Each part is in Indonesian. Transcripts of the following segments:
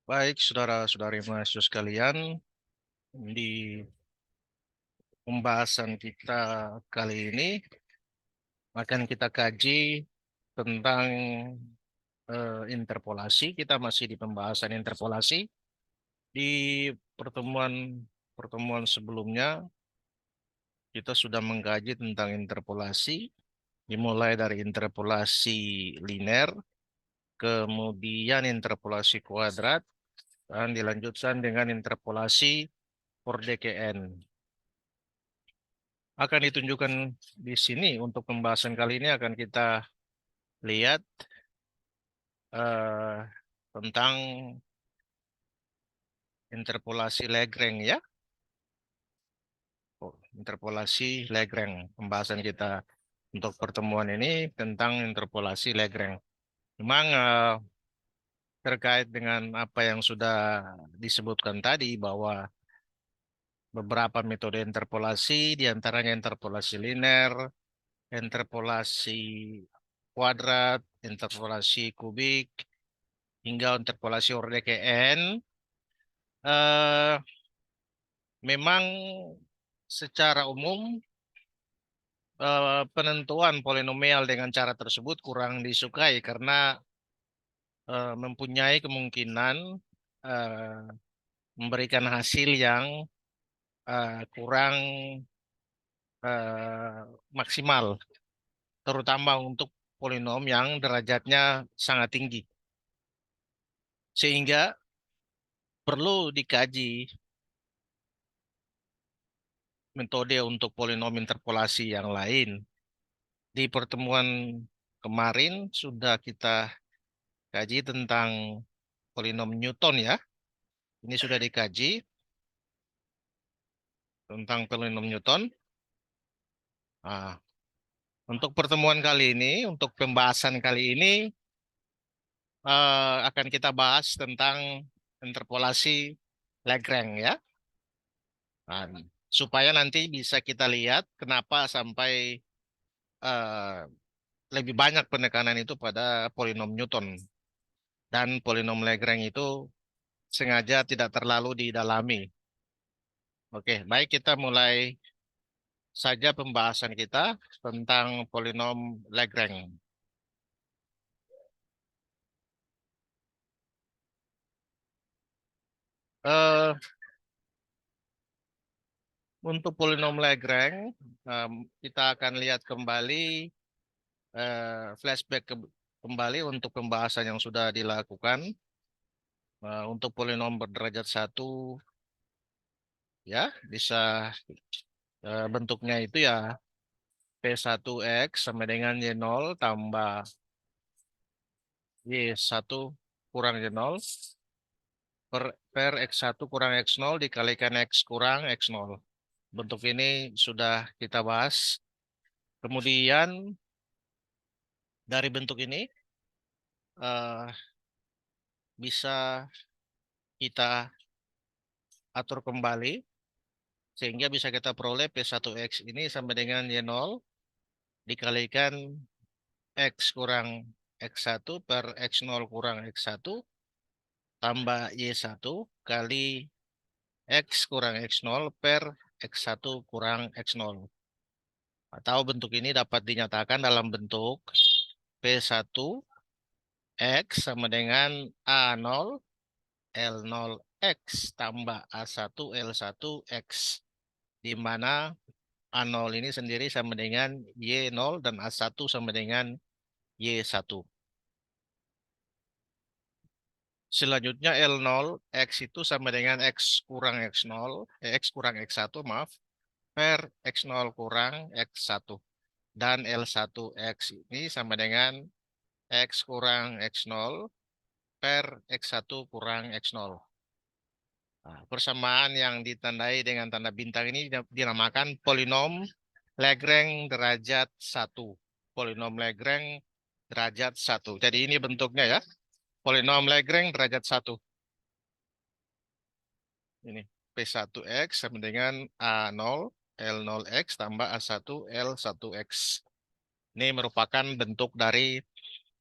Baik, saudara-saudari mahasiswa sekalian, di pembahasan kita kali ini akan kita kaji tentang interpolasi. Kita masih di pembahasan interpolasi. Di pertemuan pertemuan sebelumnya kita sudah mengkaji tentang interpolasi, dimulai dari interpolasi linear, kemudian interpolasi kuadrat, dan dilanjutkan dengan interpolasi Hordeke-N. Akan ditunjukkan di sini untuk pembahasan kali ini akan kita lihat eh, tentang interpolasi Lagrange ya. Interpolasi Lagrange. Pembahasan kita untuk pertemuan ini tentang interpolasi Lagrange. Memang terkait dengan apa yang sudah disebutkan tadi bahwa beberapa metode interpolasi, diantaranya interpolasi linear, interpolasi kuadrat, interpolasi kubik, hingga interpolasi Hordeke-N, eh, memang secara umum penentuan polinomial dengan cara tersebut kurang disukai karena mempunyai kemungkinan eh, memberikan hasil yang kurang eh, maksimal, terutama untuk polinom yang derajatnya sangat tinggi. Sehingga perlu dikaji metode untuk polinom interpolasi yang lain. Di pertemuan kemarin sudah kita kaji tentang polinom Newton ya. Ini sudah dikaji tentang polinom Newton. Nah, untuk pertemuan kali ini, untuk pembahasan kali ini akan kita bahas tentang interpolasi Lagrange ya. Nah, supaya nanti bisa kita lihat kenapa sampai eh, lebih banyak penekanan itu pada polinom Newton dan polinom Lagrange itu sengaja tidak terlalu didalami. Oke, baik kita mulai saja pembahasan kita tentang polinom Lagrange. Eh, untuk polinom Lagrange, kita akan lihat kembali flashback kembali untuk pembahasan yang sudah dilakukan. Untuk polinom berderajat satu, ya bisa bentuknya itu ya P1X sama dengan Y0 tambah Y1 kurang Y0 per X1 kurang X0 dikalikan X kurang X0. Bentuk ini sudah kita bahas. Kemudian dari bentuk ini eh, bisa kita atur kembali sehingga bisa kita peroleh P1X ini sama dengan Y0 dikalikan X kurang X1 per X0 kurang X1 tambah Y1 kali X kurang X0 per X1 kurang X0. Atau bentuk ini dapat dinyatakan dalam bentuk P1 X sama dengan A0 L0 X tambah A1 L1 X, di mana A0 ini sendiri sama dengan Y0 dan A1 sama dengan Y1. Selanjutnya L0 X itu sama dengan X kurang X0, X kurang X1 maaf, per X0 kurang X1. Dan L1 X ini sama dengan X kurang X0 per X1 kurang X0. Nah, persamaan yang ditandai dengan tanda bintang ini dinamakan polinom Lagrange derajat 1. Polinom Lagrange derajat 1. Jadi ini bentuknya ya. Polinom Lagrange derajat 1. Ini P1X sama dengan A0 L0X tambah A1 L1X. Ini merupakan bentuk dari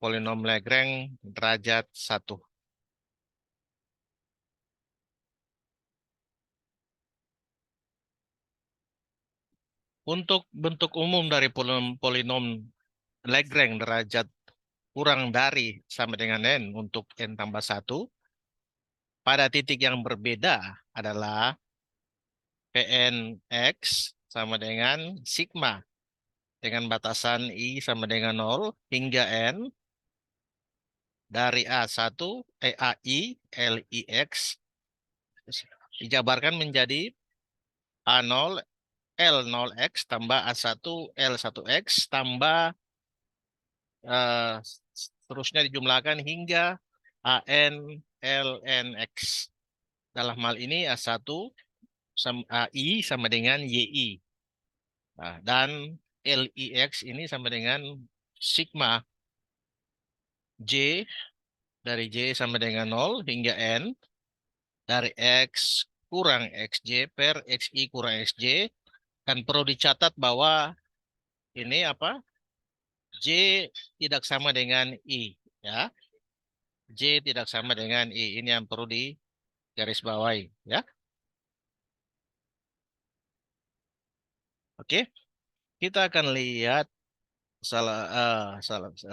polinom Lagrange derajat 1. Untuk bentuk umum dari polinom Lagrange derajat kurang dari sama dengan n untuk n tambah 1, pada titik yang berbeda adalah Pnx sama dengan sigma dengan batasan I sama dengan 0 hingga n dari AI LIX dijabarkan menjadi A0 L0X tambah A1 L1X tambah eh, seterusnya dijumlahkan hingga AN LNX. Dalam hal ini A1 sama AI sama dengan YI. Nah, dan LIX ini sama dengan sigma J dari J sama dengan 0 hingga N dari X kurang XJ per XI kurang XJ. Dan perlu dicatat bahwa ini apa? J tidak sama dengan I. Ya. J tidak sama dengan I. Ini yang perlu digarisbawahi. Ya. Oke. Kita akan lihat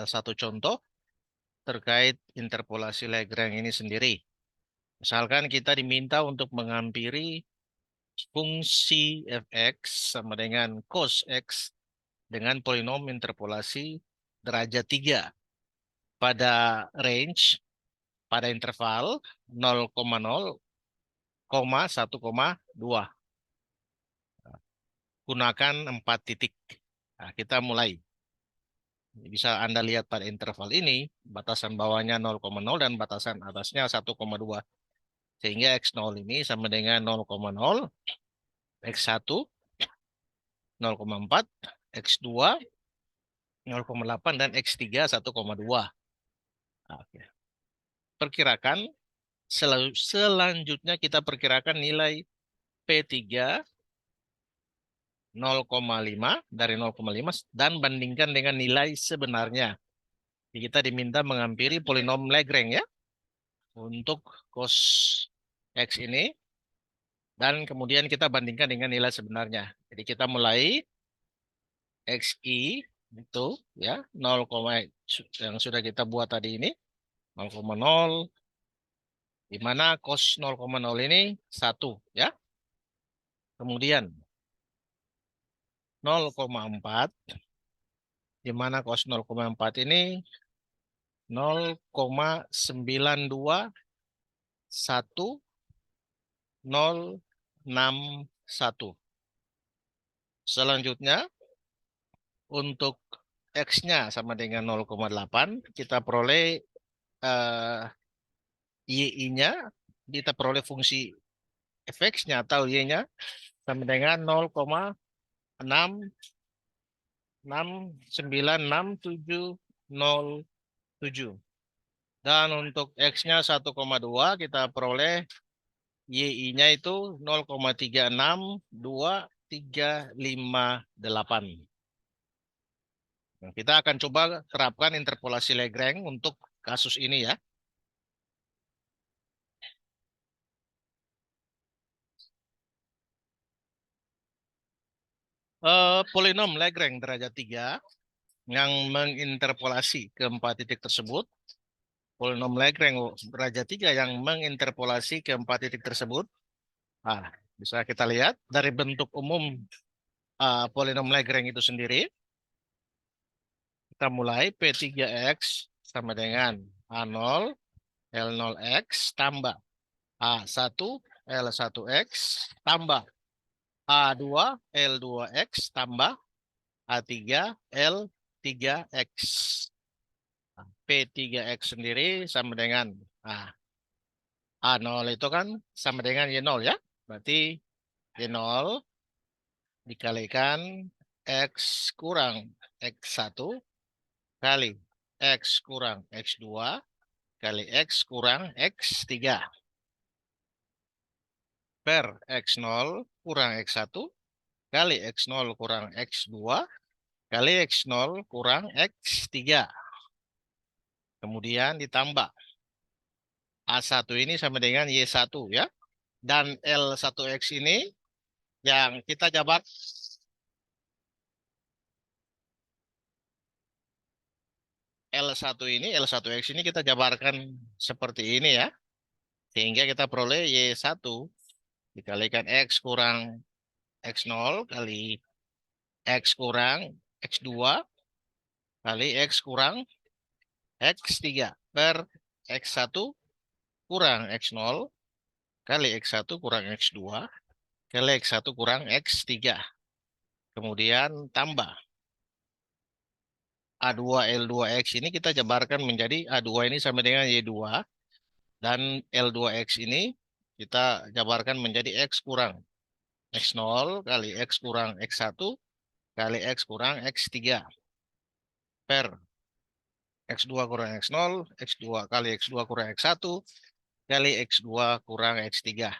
satu contoh terkait interpolasi Lagrange ini sendiri. Misalkan kita diminta untuk menghampiri fungsi fx sama dengan cos x dengan polinom interpolasi derajat 3 pada range pada interval 0,0, 1,2. Gunakan 4 titik. Nah, kita mulai. Bisa Anda lihat pada interval ini, batasan bawahnya 0,0 dan batasan atasnya 1,2. Sehingga X0 ini sama dengan 0,0, X1 0,4, X2 0,8, dan X3 1,2. Oke. Perkirakan, selanjutnya kita perkirakan nilai P3 0,5 dari 0,5 dan bandingkan dengan nilai sebenarnya. Jadi kita diminta menghampiri polinom Lagrange ya untuk cos X ini dan kemudian kita bandingkan dengan nilai sebenarnya. Jadi kita mulai XI itu ya 0, yang sudah kita buat tadi ini 0,0 di mana cos 0,0 ini 1 ya. Kemudian 0,4 di mana cos 0,4 ini 0,921 Selanjutnya untuk X-nya sama dengan 0,8 kita peroleh Y-nya, kita peroleh fungsi fx-nya atau Y-nya sama dengan 0,6967007. Dan untuk X-nya 1,2 kita peroleh YI-nya itu 0,362358. Nah, kita akan coba terapkan interpolasi Lagrange untuk kasus ini ya. Polinom Lagrange derajat 3 yang menginterpolasi keempat titik tersebut. Polinom Lagrange derajat 3 yang menginterpolasi keempat titik tersebut. Nah, bisa kita lihat dari bentuk umum polinom Lagrange itu sendiri. Kita mulai P3X sama dengan A0 L0X tambah A1 L1X tambah A2 L2X tambah A3 L3X. P3X sendiri sama dengan A0 itu kan sama dengan Y0 ya. Berarti Y0 dikalikan X kurang X1 kali X kurang X2 kali X kurang X3 per X0 kurang X1 kali X0 kurang X2 kali X0 kurang X3. Kemudian ditambah A1 ini sama dengan Y1 ya. Dan L1X ini yang kita jabar L1X ini kita jabarkan seperti ini ya. Sehingga kita peroleh Y1 dikalikan X kurang X0 kali X kurang X2 kali X kurang X3 per X1 kurang X0 kali X1 kurang X2 kali X1 kurang X3. Kemudian tambah A2L2X ini kita jabarkan menjadi A2 ini sama dengan Y2 dan L2X ini kita jabarkan menjadi X kurang X0 kali X kurang X1 kali X kurang X3 per X2 kurang X0 X2 kali X2 kurang X1 kali X2 kurang X3.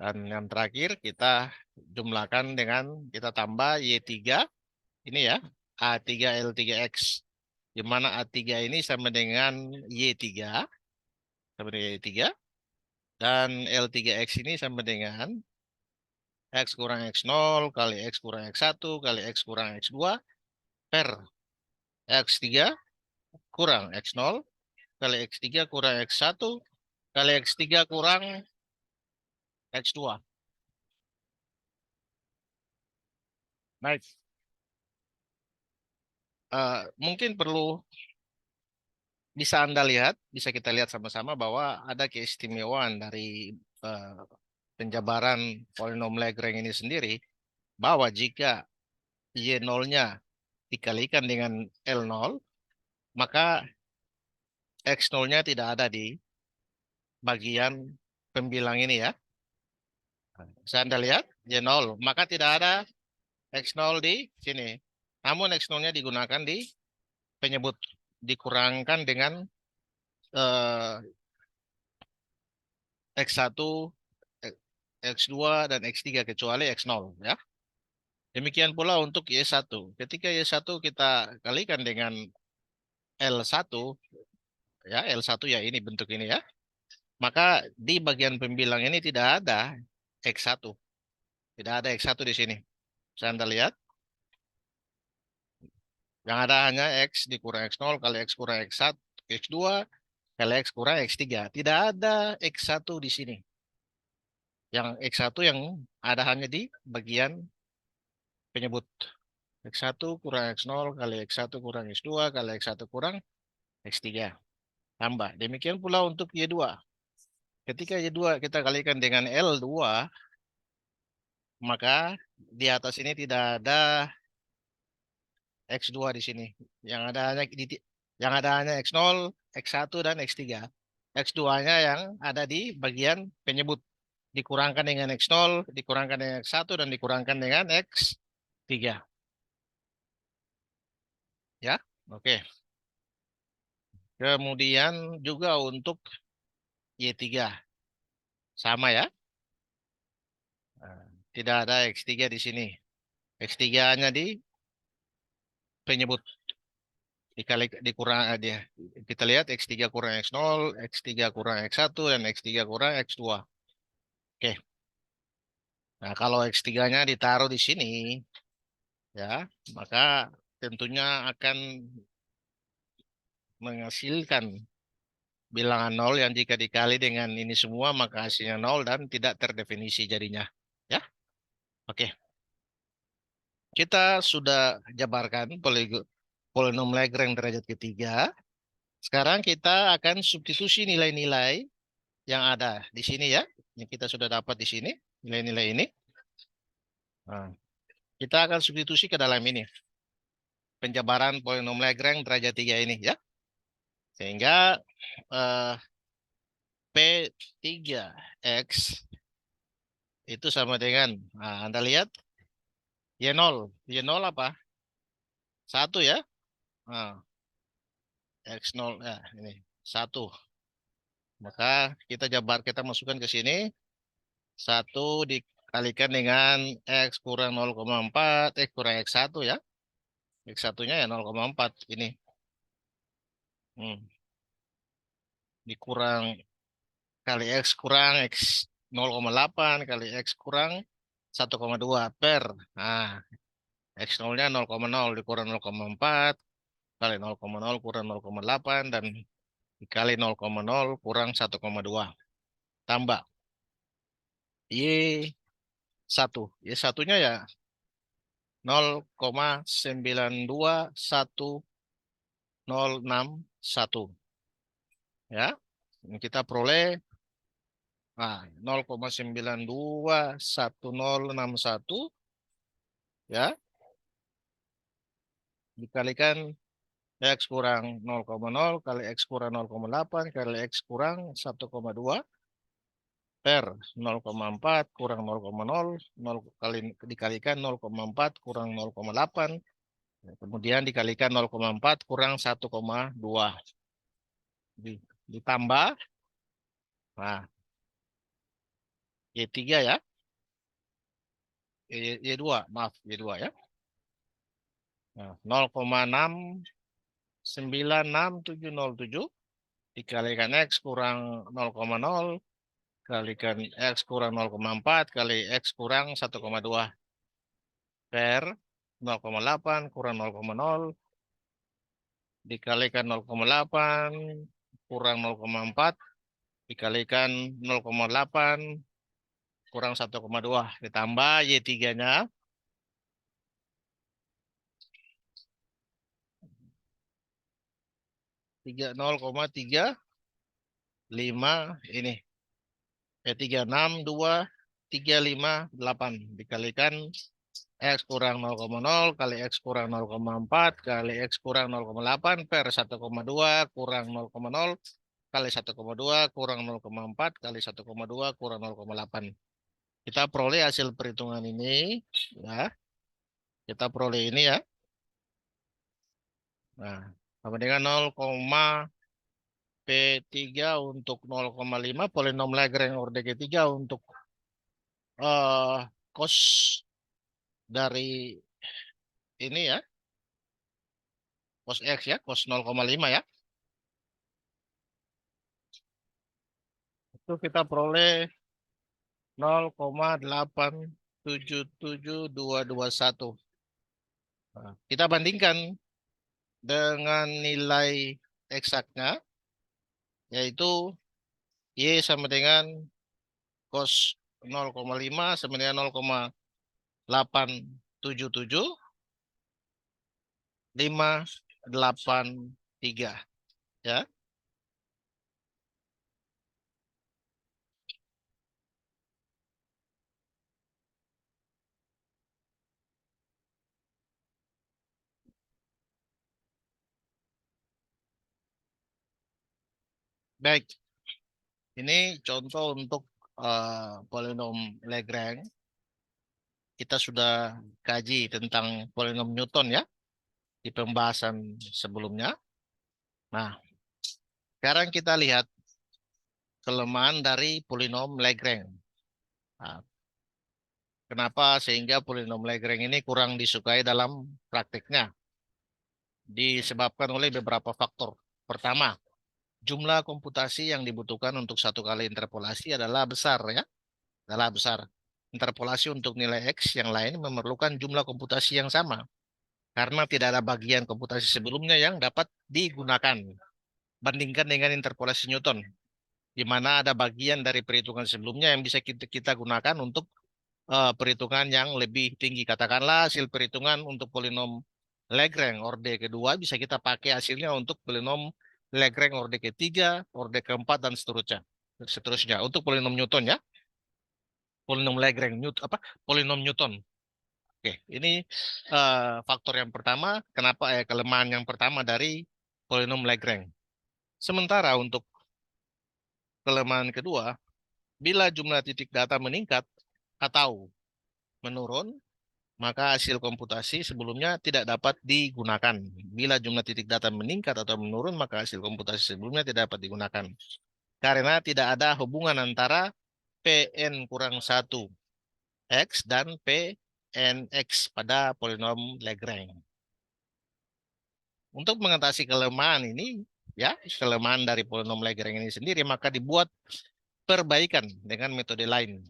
Dan yang terakhir kita jumlahkan dengan kita tambah Y3 ini ya A3L3X, di mana A3 ini sama dengan Y3 dan L3X ini sama dengan X kurang X0 kali X kurang X1 kali X kurang X2 per X3 kurang X0 kali X3 kurang X1 kali X3 kurang X2. Baik, mungkin perlu bisa Anda lihat, bisa kita lihat sama-sama bahwa ada keistimewaan dari eh, penjabaran polinom Lagrange ini sendiri, bahwa jika Y0-nya dikalikan dengan L0, maka X0-nya tidak ada di bagian pembilang ini ya. Bisa Anda lihat, Y0, maka tidak ada X0 di sini. Namun X0-nya digunakan di penyebut, dikurangkan dengan eh, X1, X2, dan X3 kecuali X0 ya. Demikian pula untuk Y1. Ketika Y1 kita kalikan dengan L1 ya, L1 ya ini bentuk ini ya. Maka di bagian pembilang ini tidak ada X1. Tidak ada X1 di sini. Bisa Anda lihat. Yang ada hanya X dikurang X0 kali X kurang X1, X2 kali X kurang X3. Tidak ada X1 di sini. Yang X1 yang ada hanya di bagian penyebut. X1 kurang X0 kali X1 kurang X2 kali X1 kurang X3. Tambah. Demikian pula untuk Y2. Ketika Y2 kita kalikan dengan L2, maka di atas ini tidak ada X2 di sini. Yang ada hanya X0, X1 dan X3. X2-nya yang ada di bagian penyebut. Dikurangkan dengan X0, dikurangkan dengan X1 dan dikurangkan dengan X3. Ya. Oke. Kemudian juga untuk Y3 sama ya. Nah, tidak ada X3 di sini. X3-nya di penyebut. Dikali dikurang dia. Kita lihat X3 kurang X0, X3 kurang X1 dan X3 kurang X2. Oke. Nah, kalau X3-nya ditaruh di sini ya, maka tentunya akan menghasilkan bilangan nol yang jika dikali dengan ini semua maka hasilnya nol dan tidak terdefinisi jadinya. Ya. Oke. Kita sudah jabarkan polinom Lagrange derajat ketiga. Sekarang kita akan substitusi nilai-nilai yang ada di sini ya. Yang kita sudah dapat di sini, nilai-nilai ini. Nah, kita akan substitusi ke dalam ini. Penjabaran polinom Lagrange derajat 3 ini ya. Sehingga eh, P3X itu sama dengan, nah, Anda lihat, Y0. Y0 apa? 1 ya. Nah, X0, ya, ini 1. Maka kita masukkan ke sini. 1 dikalikan dengan X kurang 0,4, X kurang X1 ya. X1-nya ya 0,4 ini. Dikurang kali X kurang X 0,8 kali X kurang 1,2 per. Nah, X0-nya 0,0 dikurang 0,4 kali 0,0 kurang 0,8 dan dikali 0,0 kurang 1,2. Tambah Y1. Y1-nya ya 0,92161. Ya. Ini kita peroleh 0,92161 ya dikalikan X kurang 0,0 kali X kurang 0,8 kali X kurang 1,2 per 0,4 kurang 0,0 0 kali dikalikan 0,4 kurang 0,8 kemudian dikalikan 0,4 kurang 1,2 ditambah nah Y3 ya Y2 maaf Y2 ya nah, 0,696707 dikalikan X kurang 0,0 kalikan X kurang 0,4 kali X kurang 1,2 per 0,8 kurang 0,0 dikalikan 0,8 kurang 0,4 dikalikan 0,8 kurang 1,2 ditambah Y3-nya 0,35 ini 362,358 dikalikan X kurang 0,0 kali X kurang 0,4 kali X kurang 0,8 per 1,2 kurang 0,0 kali 1,2 kurang 0,4 kali 1,2 kurang 0,8. Kita peroleh hasil perhitungan ini ya. Kita peroleh ini ya. Nah, sama dengan 0,P3 untuk 0,5 polinom Lagrange Ordeke 3 untuk cos dari ini ya. Cos X ya, cos 0,5 ya. Itu kita peroleh 0,877221. Nah, kita bandingkan dengan nilai eksaknya yaitu Y sama dengan cos 0,5 sama dengan 0,877,583 ya. Baik, ini contoh untuk polinom Lagrange. Kita sudah kaji tentang polinom Newton ya di pembahasan sebelumnya. Nah, sekarang kita lihat kelemahan dari polinom Lagrange. Nah, kenapa sehingga polinom Lagrange ini kurang disukai dalam praktiknya? Disebabkan oleh beberapa faktor. Pertama, jumlah komputasi yang dibutuhkan untuk satu kali interpolasi adalah besar ya, adalah besar. Interpolasi untuk nilai X yang lain memerlukan jumlah komputasi yang sama karena tidak ada bagian komputasi sebelumnya yang dapat digunakan. Bandingkan dengan interpolasi Newton, di mana ada bagian dari perhitungan sebelumnya yang bisa kita gunakan untuk perhitungan yang lebih tinggi. Katakanlah hasil perhitungan untuk polinom Lagrange orde kedua bisa kita pakai hasilnya untuk polinom Lagrange orde ketiga, orde keempat dan seterusnya. Seterusnya untuk polinom Newton ya. Polinom Lagrange Newton apa? Polinom Newton. Oke, ini faktor yang pertama, kenapa kelemahan yang pertama dari polinom Lagrange. Sementara untuk kelemahan kedua, bila jumlah titik data meningkat atau menurun, maka hasil komputasi sebelumnya tidak dapat digunakan. Bila jumlah titik data meningkat atau menurun, maka hasil komputasi sebelumnya tidak dapat digunakan. Karena tidak ada hubungan antara Pn kurang 1 X dan Pnx pada polinom Lagrange. Untuk mengatasi kelemahan ini, ya kelemahan dari polinom Lagrange ini sendiri, maka dibuat perbaikan dengan metode lain.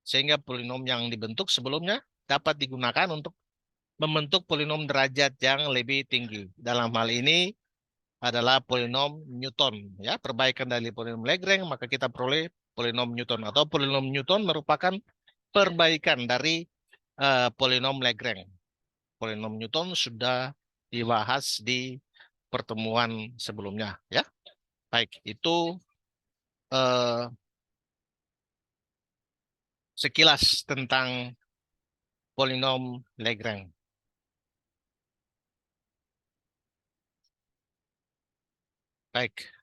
Sehingga polinom yang dibentuk sebelumnya dapat digunakan untuk membentuk polinom derajat yang lebih tinggi. Dalam hal ini adalah polinom Newton. Ya, perbaikan dari polinom Lagrange, maka kita peroleh polinom Newton. Atau polinom Newton merupakan perbaikan dari polinom Lagrange. Polinom Newton sudah dibahas di pertemuan sebelumnya. Ya, baik, itu eh, sekilas tentang polinom Lagrange. Baik.